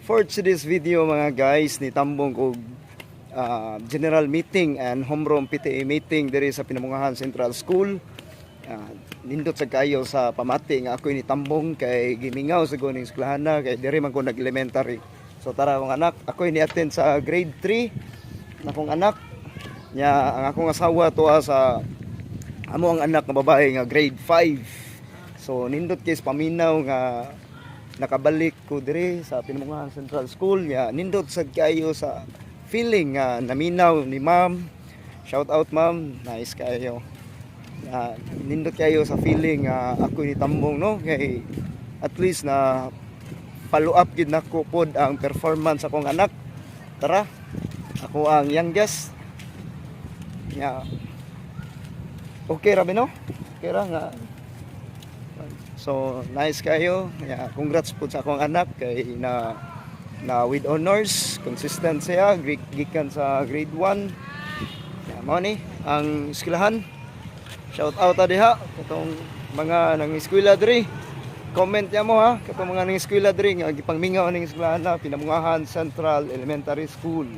For today's video mga guys, ni tambong og general meeting and homeroom PTA meeting diri sa Pinamungahan Central School. Nindot sa kayo sa pamati nga ako ni tambong kay gimingaw sa guning eskwelahan kay diri man ko nag-elementary. So tara akong anak, ako ni attend sa grade 3 na akong anak. Nya ang akong asawa tuwa sa amo ang anak nga babae nga grade 5. So nindot kay paminaw nga nakabalik ko diri sa Pinamungahan Central School nya nindot sad kayo sa feeling nga naminaw ni ma'am. Shout out ma'am, nice kayo. Nindot kayo sa feeling nga ako ni tambong no kay at least na follow up gid nako pod ang performance akong anak. Tara, ako ang youngest. Nya okay ra no? Okay ra nga. So nice kayo. Yeah, congrats po sa akong anak kay na with honors, consistent siya, gikan sa grade 1. Yeah, mao ni ang eskwelahan. Shout out diha katong mga nang eskwela diri. Comment ya mo ha katong mga nang eskwela diri nga gipangmingaw ning eskwelahan na Pinamungahan Central Elementary School.